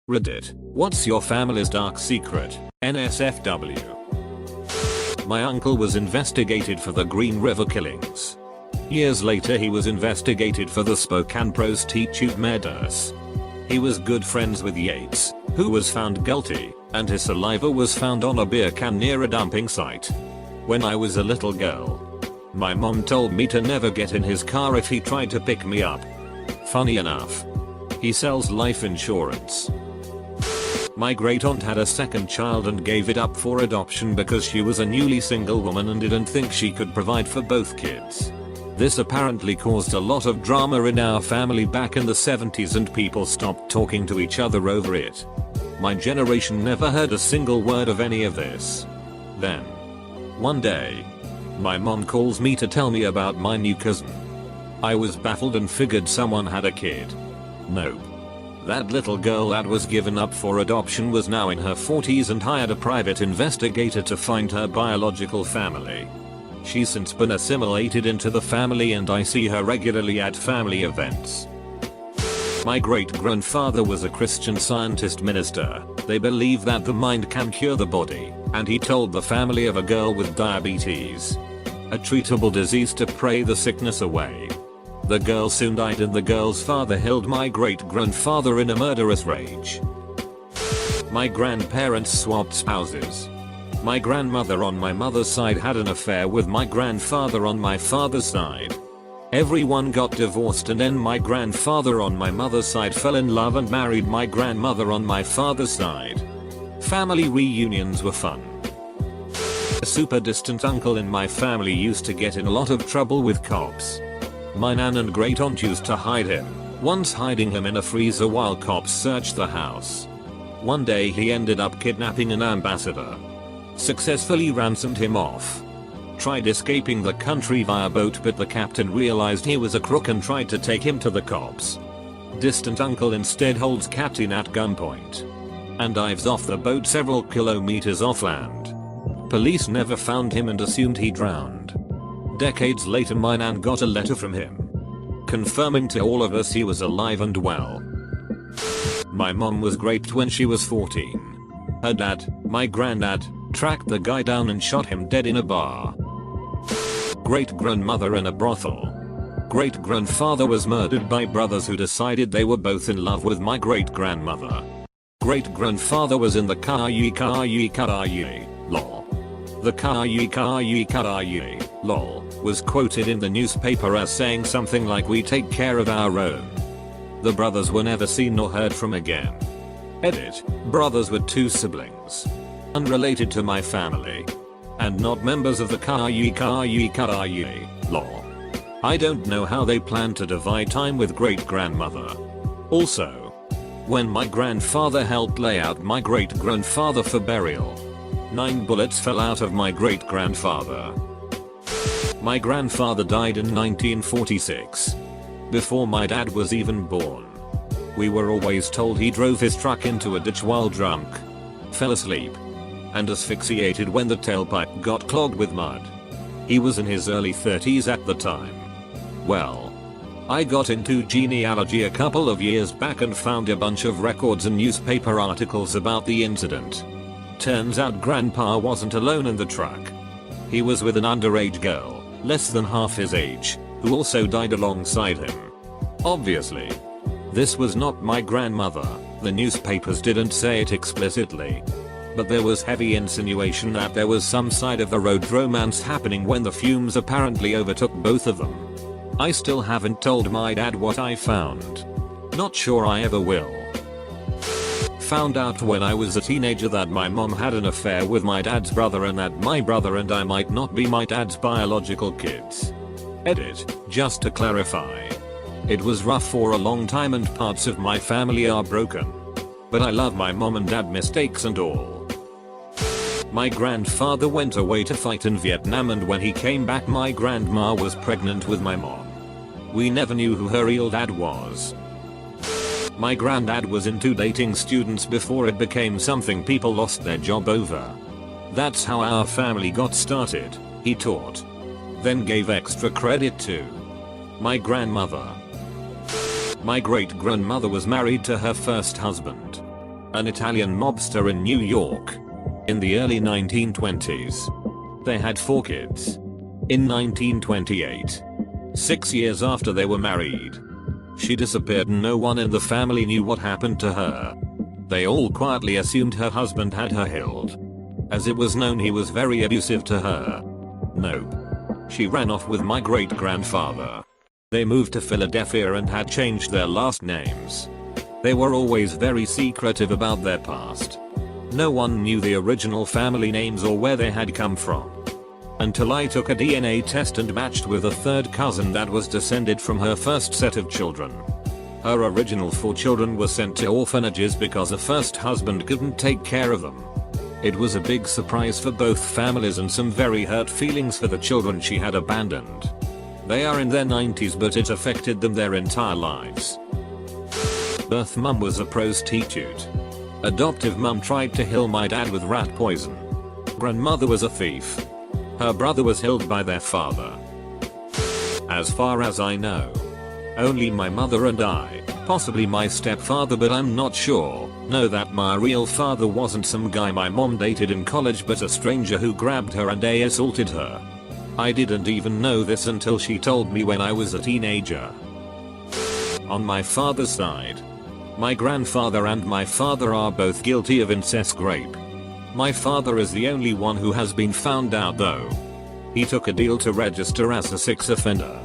Reddit. What's your family's dark secret? NSFW. My uncle was investigated for the Green River killings. Years later he was investigated for the Spokane prostitute murders. He was good friends with Yates, who was found guilty, and his saliva was found on a beer can near a dumping site. When I was a little girl, my mom told me to never get in his car if he tried to pick me up. Funny enough, he sells life insurance. My great aunt had a second child and gave it up for adoption because she was a newly single woman and didn't think she could provide for both kids. This apparently caused a lot of drama in our family back in the 70s and people stopped talking to each other over it. My generation never heard a single word of any of this. Then, one day, my mom calls me to tell me about my new cousin. I was baffled and figured someone had a kid. Nope. That little girl that was given up for adoption was now in her 40s and hired a private investigator to find her biological family. She's since been assimilated into the family and I see her regularly at family events. My great-grandfather was a Christian Scientist minister. They believe that the mind can cure the body, and he told the family of a girl with diabetes, a treatable disease, to pray the sickness away. The girl soon died and the girl's father killed my great-grandfather in a murderous rage. My grandparents swapped spouses. My grandmother on my mother's side had an affair with my grandfather on my father's side. Everyone got divorced and then my grandfather on my mother's side fell in love and married my grandmother on my father's side. Family reunions were fun. A super distant uncle in my family used to get in a lot of trouble with cops. My nan and great aunt used to hide him, once hiding him in a freezer while cops searched the house. One day he ended up kidnapping an ambassador. Successfully ransomed him off. Tried escaping the country via boat but the captain realized he was a crook and tried to take him to the cops. Distant uncle instead holds captain at gunpoint and dives off the boat several kilometers offland. Police never found him and assumed he drowned. Decades later my nan got a letter from him, confirming to all of us he was alive and well. My mom was raped when she was 14. Her dad, my granddad, tracked the guy down and shot him dead in a bar. Great-grandmother in a brothel. Great-grandfather was murdered by brothers who decided they were both in love with my great-grandmother. Great-grandfather was in the Karayi lol. The Karayi lol was quoted in the newspaper as saying something like, "We take care of our own." The brothers were never seen or heard from again. Edit. Brothers were two siblings, unrelated to my family, and not members of the Karayi lol. I don't know how they plan to divide time with great-grandmother. Also, when my grandfather helped lay out my great-grandfather for burial, 9 bullets fell out of my great-grandfather. My grandfather died in 1946, before my dad was even born. We were always told he drove his truck into a ditch while drunk, fell asleep, and asphyxiated when the tailpipe got clogged with mud. He was in his early 30s at the time. Well, I got into genealogy a couple of years back and found a bunch of records and newspaper articles about the incident. Turns out grandpa wasn't alone in the truck. He was with an underage girl, less than half his age, who also died alongside him. Obviously, this was not my grandmother. The newspapers didn't say it explicitly, but there was heavy insinuation that there was some side of the road romance happening when the fumes apparently overtook both of them. I still haven't told my dad what I found. Not sure I ever will. Found out when I was a teenager that my mom had an affair with my dad's brother and that my brother and I might not be my dad's biological kids. Edit. Just to clarify, it was rough for a long time and parts of my family are broken, but I love my mom and dad, mistakes and all. My grandfather went away to fight in Vietnam and when he came back my grandma was pregnant with my mom. We never knew who her real dad was. My granddad was into dating students before it became something people lost their job over. That's how our family got started. He taught, then gave extra credit to my grandmother. My great-grandmother was married to her first husband. an Italian mobster in New York. In the early 1920s. They had 4 kids. In 1928, 6 years after they were married, she disappeared and no one in the family knew what happened to her. They all quietly assumed her husband had her killed, as it was known he was very abusive to her. Nope. She ran off with my great-grandfather. They moved to Philadelphia and had changed their last names. They were always very secretive about their past. No one knew the original family names or where they had come from. Until I took a DNA test and matched with a third cousin that was descended from her first set of children. Her original 4 children were sent to orphanages because her first husband couldn't take care of them. It was a big surprise for both families and some very hurt feelings for the children she had abandoned. They are in their 90s but it affected them their entire lives. Birth mum was a prostitute. Adoptive mum tried to kill my dad with rat poison. Grandmother was a thief. Her brother was killed by their father. As far as I know, only my mother and I, possibly my stepfather but I'm not sure, know that my real father wasn't some guy my mom dated in college but a stranger who grabbed her and assaulted her. I didn't even know this until she told me when I was a teenager. On my father's side, my grandfather and my father are both guilty of incest rape. My father is the only one who has been found out though. He took a deal to register as a sex offender.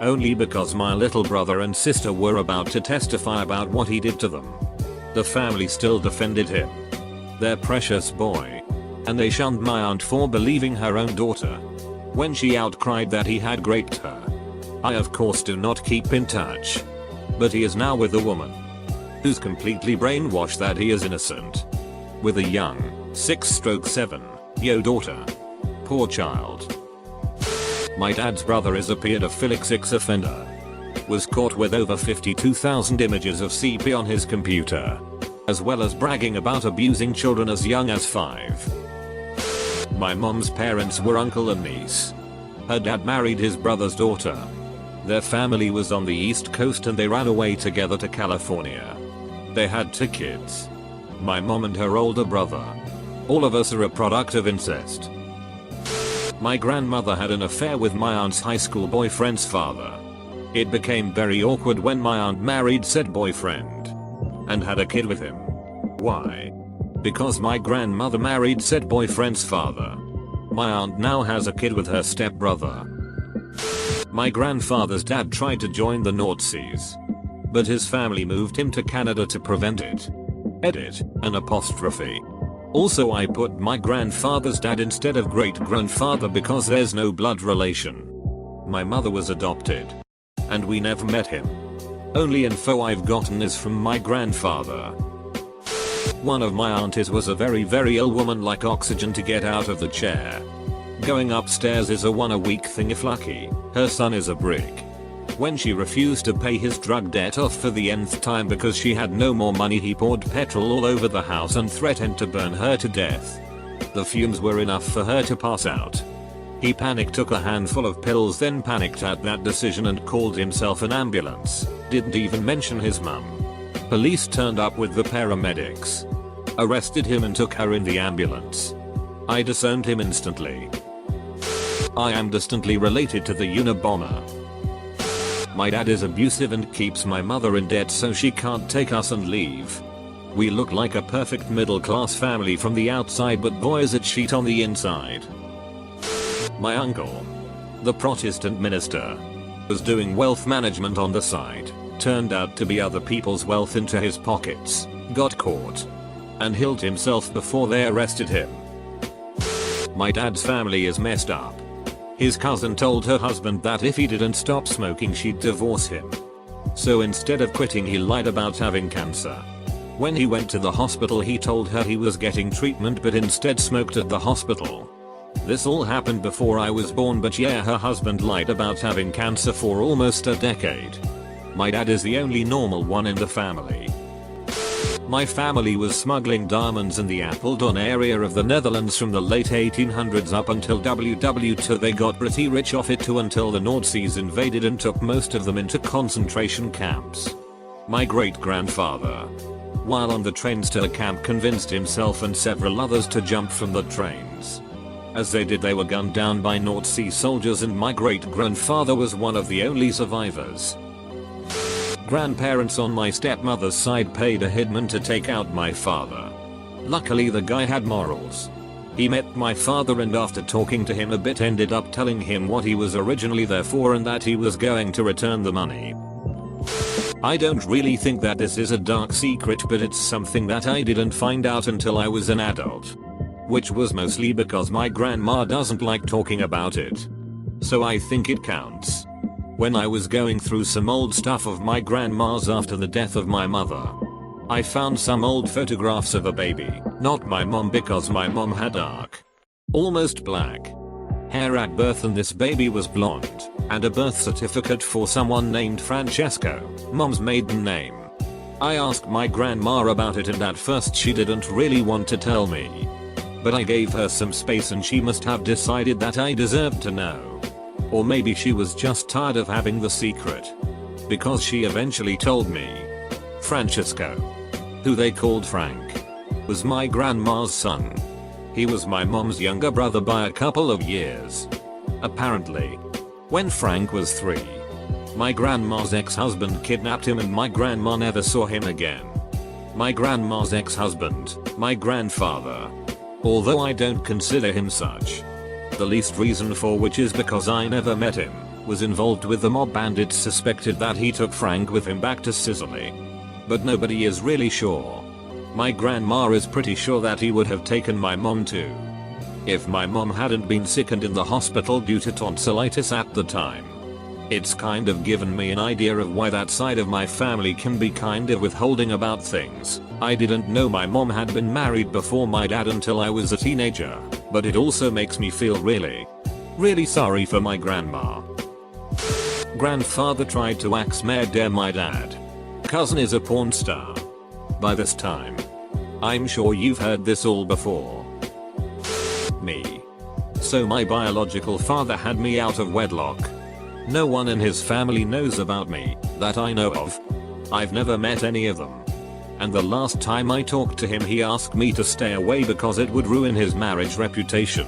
Only because my little brother and sister were about to testify about what he did to them. The family still defended him. Their precious boy. And they shunned my aunt for believing her own daughter when she outcried that he had raped her. I of course do not keep in touch. But he is now with a woman who's completely brainwashed that he is innocent. With a young 6/7-year daughter. Poor child. My dad's brother is a pedophilic sex offender. Was caught with over 52,000 images of CP on his computer. As well as bragging about abusing children as young as 5. My mom's parents were uncle and niece. Her dad married his brother's daughter. Their family was on the East Coast and they ran away together to California. They had 2 kids. My mom and her older brother. All of us are a product of incest. My grandmother had an affair with my aunt's high school boyfriend's father. It became very awkward when my aunt married said boyfriend. And had a kid with him. Why? Because my grandmother married said boyfriend's father. My aunt now has a kid with her stepbrother. My grandfather's dad tried to join the Nazis. But his family moved him to Canada to prevent it. Edit, an apostrophe. Also I put my grandfather's dad instead of great-grandfather because there's no blood relation. My mother was adopted. And we never met him. Only info I've gotten is from my grandfather. One of my aunties was a very ill woman like oxygen to get out of the chair. Going upstairs is a 1-a-week thing if lucky. Her son is a brick. When she refused to pay his drug debt off for the nth time because she had no more money he poured petrol all over the house and threatened to burn her to death. The fumes were enough for her to pass out. He panicked, took a handful of pills, then panicked at that decision and called himself an ambulance. Didn't even mention his mum. Police turned up with the paramedics. Arrested him and took her in the ambulance. I disowned him instantly. I am distantly related to the Unabomber. My dad is abusive and keeps my mother in debt so she can't take us and leave. We look like a perfect middle class family from the outside but boy is it cheat on the inside. My uncle, the Protestant minister, was doing wealth management on the side, turned out to be other people's wealth into his pockets, got caught, and killed himself before they arrested him. My dad's family is messed up. His cousin told her husband that if he didn't stop smoking she'd divorce him. So instead of quitting he lied about having cancer. When he went to the hospital he told her he was getting treatment but instead smoked at the hospital. This all happened before I was born but yeah, her husband lied about having cancer for almost a decade. My dad is the only normal one in the family. My family was smuggling diamonds in the Apeldoorn area of the Netherlands from the late 1800s up until WW2. They got pretty rich off it too until the Nazis invaded and took most of them into concentration camps. My great-grandfather While on the trains to the camp, convinced himself and several others to jump from the trains. As they did, they were gunned down by Nazi soldiers, and my great-grandfather was one of the only survivors. Grandparents on my stepmother's side paid a hitman to take out my father. Luckily the guy had morals. He met my father and after talking to him a bit ended up telling him what he was originally there for and that he was going to return the money. I don't really think that this is a dark secret, but it's something that I didn't find out until I was an adult. Which was mostly because my grandma doesn't like talking about it. So I think it counts. When I was going through some old stuff of my grandma's after the death of my mother, I found some old photographs of a baby, not my mom because my mom had dark, almost black hair at birth and this baby was blonde, and a birth certificate for someone named Francesco, mom's maiden name. I asked my grandma about it and at first she didn't really want to tell me. But I gave her some space and she must have decided that I deserved to know. Or maybe she was just tired of having the secret. Because she eventually told me. Francesco, who they called Frank, was my grandma's son. He was my mom's younger brother by a couple of years. Apparently, when Frank was 3, my grandma's ex-husband kidnapped him and my grandma never saw him again. My grandma's ex-husband, my grandfather, although I don't consider him such, the least reason for which is because I never met him, was involved with the mob. Bandits suspected that he took Frank with him back to Sicily. But nobody is really sure. My grandma is pretty sure that he would have taken my mom too. If my mom hadn't been sick and in the hospital due to tonsillitis at the time. It's kind of given me an idea of why that side of my family can be kind of withholding about things. I didn't know my mom had been married before my dad until I was a teenager, but it also makes me feel really sorry for my grandma. Grandfather tried to axe murder my dad. Cousin is a porn star. By this time, I'm sure you've heard this all before. Me. So my biological father had me out of wedlock. No one in his family knows about me, that I know of. I've never met any of them. And the last time I talked to him he asked me to stay away because it would ruin his marriage reputation.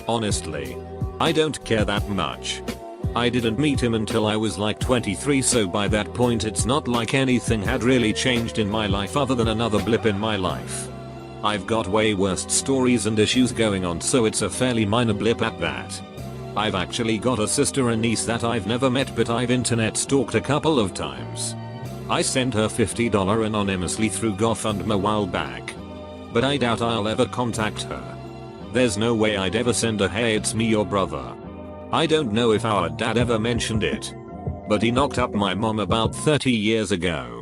Honestly, I don't care that much. I didn't meet him until I was like 23, so by that point it's not like anything had really changed in my life other than another blip in my life. I've got way worse stories and issues going on, so it's a fairly minor blip at that. I've actually got a sister and niece that I've never met, but I've internet stalked a couple of times. I sent her $50 anonymously through GoFundMe a while back. But I doubt I'll ever contact her. There's no way I'd ever send a "Hey, it's me, your brother." I don't know if our dad ever mentioned it, but he knocked up my mom about 30 years ago.